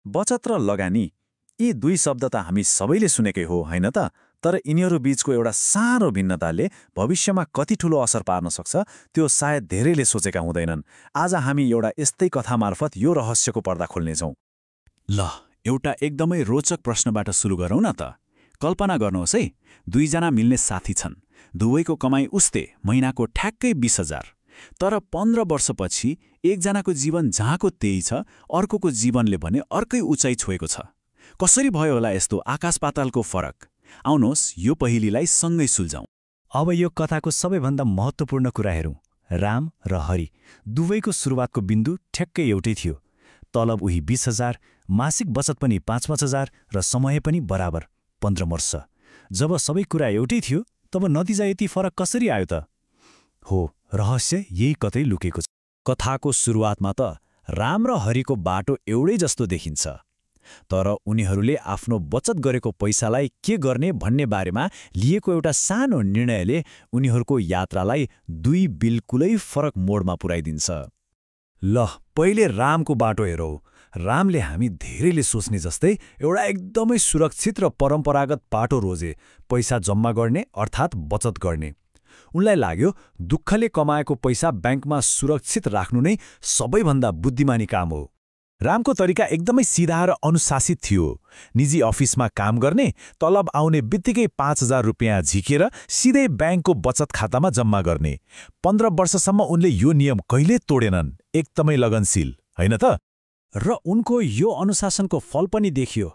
बचत र लगानी यी दुई शब्द त हामी सबैले सुनेकै हो हैन त? तर यिनीहरू बीचको एउटा सानो भिन्नताले भविष्यमा कति ठूलो असर पार्न सक्छ त्यो सायद धेरैले सोचेका हुँदैनन्। आज हामी एउटा यस्तै कथा मार्फत यो रहस्यको पर्दा खोल्नेछौँ। ल, एउटा एकदमै रोचक प्रश्नबाट सुरु गरौँ न त। कल्पना गर्नुहोस् है, दुईजना मिल्ने साथी छन्। दुवैको कमाई उस्तै, महिनाको ठ्याक्कै 20,000। तर 15 वर्षपछि एकजनाको जीवन जहाँको त्यही छ, अर्कोको जीवनले भने अर्कै उचाइ छोएको छ। कसरी भयो होला यस्तो आकाश पातालको फरक? आउनुहोस् यो पहेँलीलाई सँगै सुल्झाउँ। अब यो कथाको सबैभन्दा महत्त्वपूर्ण कुरा हेरौँ। राम र हरि दुवैको सुरुवातको बिन्दु ठ्याक्कै एउटै थियो। तलब उही 20,000, मासिक बचत पनि 5-5 र समय पनि बराबर 15 वर्ष। जब सबै कुरा एउटै थियो तब नतिजा यति फरक कसरी आयो त? हो, रहस्य यही कतै लुकेको छ। कथाको सुरुवातमा त राम र हरिको बाटो एउटै जस्तो देखिन्छ। तर उनीहरूले आफ्नो बचत गरेको पैसालाई के गर्ने भन्ने बारेमा लिएको एउटा सानो निर्णयले उनीहरूको यात्रालाई दुई बिल्कुलै फरक मोडमा पुर्याइदिन्छ। ल, पहिले रामको बाटो हेरौँ। रामले हामी धेरैले सोच्ने जस्तै एउटा एकदमै सुरक्षित र परम्परागत बाटो रोजे, पैसा जम्मा गर्ने अर्थात् बचत गर्ने। उनलाई लाग्यो दुःखले कमाएको पैसा ब्याङ्कमा सुरक्षित राख्नु नै सबैभन्दा बुद्धिमानी काम हो। रामको तरिका एकदमै सिधा र अनुशासित थियो। निजी अफिसमा काम गर्ने, तलब आउने बित्तिकै 5,000 रुपियाँ झिकेर सिधै ब्याङ्कको बचत खातामा जम्मा गर्ने। 15 वर्षसम्म उनले यो नियम कहिल्यै तोडेनन्। एकदमै लगनशील, होइन त? र उनको यो अनुशासनको फल पनि देखियो।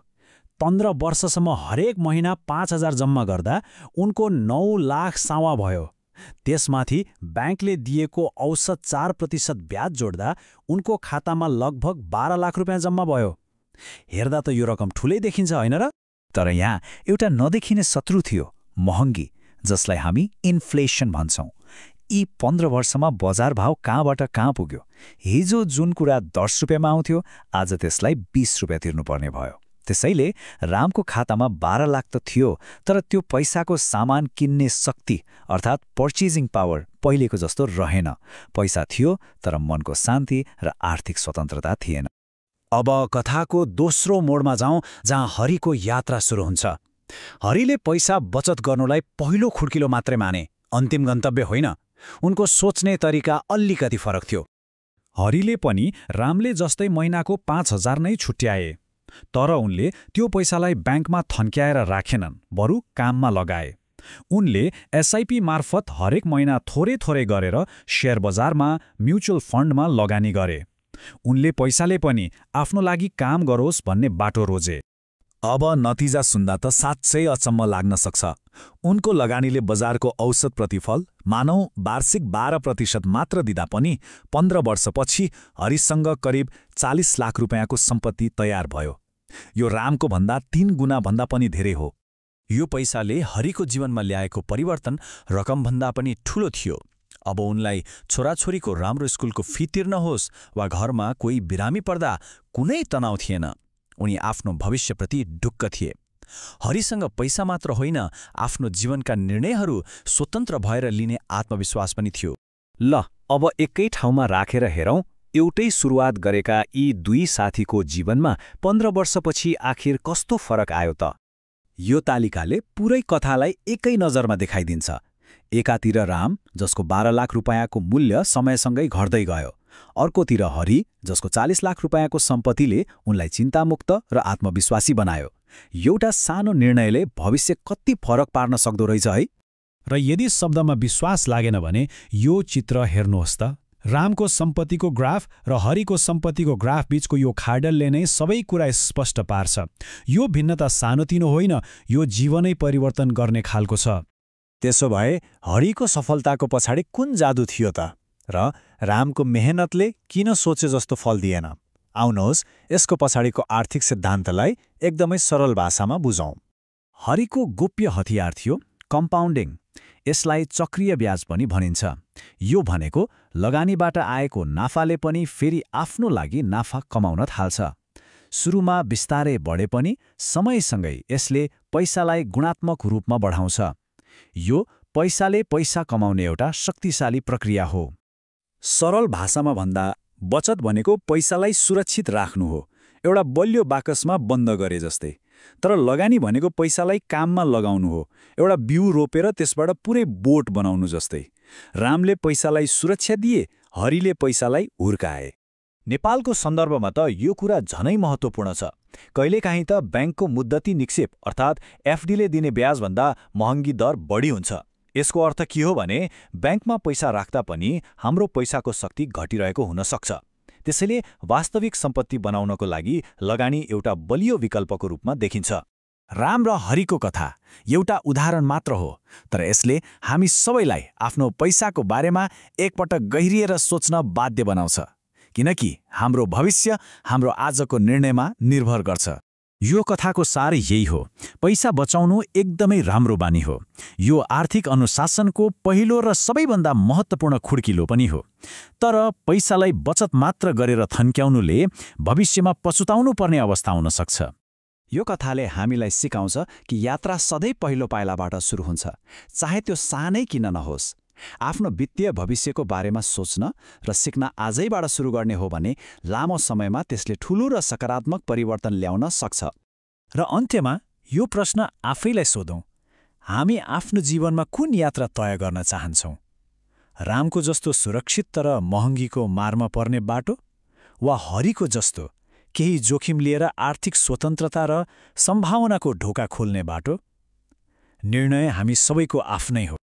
15 वर्षसम्म हरेक महिना 5,000 जम्मा गर्दा उनको 9 लाख सावा भयो। त्यसमाथि ब्याङ्कले दिएको औसत 4% ब्याज जोड्दा उनको खातामा लगभग 12 लाख रुपियाँ जम्मा भयो। हेर्दा त यो रकम ठुलै देखिन्छ, होइन र? तर यहाँ एउटा नदेखिने शत्रु थियो, महँगी, जसलाई हामी इन्फ्लेसन भन्छौँ। यी 15 वर्षमा बजार भाव कहाँबाट कहाँ पुग्यो। हिजो जुन कुरा 10 रुपियाँमा आउँथ्यो, आज त्यसलाई 20 रुपियाँ तिर्नुपर्ने भयो। त्यसैले रामको खातामा 12 लाख त थियो, तर त्यो पैसाको सामान किन्ने शक्ति अर्थात् पर्चेजिङ पावर पहिलेको जस्तो रहेन। पैसा थियो तर मनको शान्ति र आर्थिक स्वतन्त्रता थिएन। अब कथाको दोस्रो मोडमा जाउँ, जहाँ हरिको यात्रा सुरु हुन्छ। हरिले पैसा बचत गर्नुलाई पहिलो खुड्किलो मात्रै माने, अन्तिम गन्तव्य होइन। उनको सोच्ने तरिका अलिकति फरक थियो। हरिले पनि रामले जस्तै महिनाको 5,000 नै छुट्याए। तर उनले त्यो पैसालाई ब्याङ्कमा थन्क्याएर राखेनन्, बरु काममा लगाए। उनले एसआइपी मार्फत हरेक महिना थोरै थोरै गरेर शेयर बजारमा, म्युचुअल फन्डमा लगानी गरे। उनले पैसाले पनि आफ्नो लागि काम गरोस् भन्ने बाटो रोजे। अब नतिजा सुन्दा त साँच्चै अचम्म लाग्न सक्छ। उनको लगानीले बजारको औसत प्रतिफल मानौ वार्षिक 12% मात्र दिँदा पनि 15 वर्षपछि हरिसँग करिब 40 लाख रुपियाँको सम्पत्ति तयार भयो। यो रामको भन्दा 3 गुणा भन्दा पनि धेरै हो। यो पैसाले हरिको जीवनमा ल्याएको परिवर्तन रकमभन्दा पनि ठूलो थियो। अब उनलाई छोराछोरीको राम्रो स्कुलको फी तिर्न होस् वा घरमा कोही बिरामी पर्दा कुनै तनाव थिएन। उनी आफ्नो भविष्यप्रति ढुक्क थिए। हरिसँग पैसा मात्र होइन, आफ्नो जीवनका निर्णयहरू स्वतन्त्र भएर लिने आत्मविश्वास पनि थियो। ल, अब एकै ठाउँमा राखेर हेरौँ। एउटै सुरुवात गरेका यी दुई साथीको जीवनमा 15 वर्षपछि आखिर कस्तो फरक आयो त? यो तालिकाले पुरै कथालाई एकै नजरमा देखाइदिन्छ। एकातिर राम, जसको 12 लाख रुपियाँको मूल्य समयसँगै घट्दै गयो। अर्कोतिर हरि, जसको 40 लाख रुपियाँको सम्पत्तिले उनलाई चिन्तामुक्त र आत्मविश्वासी बनायो। एउटा सानो निर्णयले भविष्य कति फरक पार्न सक्दो रहेछ है। र यदि शब्दमा विश्वास लागेन भने यो चित्र हेर्नुहोस् त। रामको सम्पत्तिको ग्राफ र हरिको सम्पत्तिको ग्राफ बीचको यो खाडलले नै सबै कुरा स्पष्ट पार्छ। यो भिन्नता सानोतिनो होइन, यो जीवनै परिवर्तन गर्ने खालको छ। त्यसो भए हरिको सफलताको पछाडि कुन जादु थियो त? र रामको मेहनतले किन सोचे जस्तो फल दिएन? आउनुहोस् यसको पछाडिको आर्थिक सिद्धान्तलाई एकदमै सरल भाषामा बुझौँ। हरिको गोप्य हतियार थियो कम्पाउन्डिङ। यसलाई चक्रीय ब्याज पनि भनिन्छ। यो भनेको लगानीबाट आएको नाफाले पनि फेरि आफ्नो लागि नाफा कमाउन थाल्छ। सुरुमा बिस्तारै बढे पनि समयसँगै यसले पैसालाई गुणात्मक रूपमा बढाउँछ। यो पैसाले पैसा कमाउने एउटा शक्तिशाली प्रक्रिया हो। सरल भाषामा भन्दा बचत भनेको पैसालाई सुरक्षित राख्नु हो। एउटा बलियो बाकसमा बन्द गरे जस्तै। तर लगानी भनेको पैसालाई काममा लगाउनु हो, एउटा बिउ रोपेर त्यसबाट पुरै बोट बनाउनु जस्तै। रामले पैसालाई सुरक्षा दिए, हरिले पैसालाई हुर्काए। नेपालको सन्दर्भमा त यो कुरा झनै महत्त्वपूर्ण छ। कहिलेकाहीँ त ब्याङ्कको मुद्दती निक्षेप अर्थात् एफडीले दिने ब्याजभन्दा महँगी दर बढी हुन्छ। यसको अर्थ के हो भने ब्याङ्कमा पैसा राख्दा पनि हाम्रो पैसाको शक्ति घटिरहेको हुन सक्छ। त्यसैले वास्तविक सम्पत्ति बनाउनको लागि लगानी एउटा बलियो विकल्पको रूपमा देखिन्छ। राम र हरिको कथा एउटा उदाहरण मात्र हो, तर यसले हामी सबैलाई आफ्नो पैसाको बारेमा एकपटक गहिरिएर सोच्न बाध्य बनाउँछ, किनकि हाम्रो भविष्य हाम्रो आजको निर्णयमा निर्भर गर्छ। यो कथाको सार यही हो, पैसा बचाउनु एकदमै राम्रो बानी हो। यो आर्थिक अनुशासनको पहिलो र सबैभन्दा महत्त्वपूर्ण खुड्किलो पनि हो। तर पैसालाई बचत मात्र गरेर थन्क्याउनुले भविष्यमा पछुताउनु पर्ने अवस्था हुन सक्छ। यो कथाले हामीलाई सिकाउँछ कि यात्रा सधैँ पहिलो पाइलाबाट सुरु हुन्छ, चाहे त्यो सानै किन नहोस्। आफ्नो वित्तीय भविष्यको बारेमा सोच्न र सिक्न आजैबाट सुरु गर्ने हो भने लामो समयमा त्यसले ठूलो र सकारात्मक परिवर्तन ल्याउन सक्छ। र अन्त्यमा यो प्रश्न आफैलाई सोधौँ, हामी आफ्नो जीवनमा कुन यात्रा तय गर्न चाहन्छौँ? रामको जस्तो सुरक्षित तर महँगीको मारमा पर्ने बाटो, वा हरिको जस्तो केही जोखिम लिएर आर्थिक स्वतन्त्रता र सम्भावनाको ढोका खोल्ने बाटो? निर्णय हामी सबैको आफ्नै हो।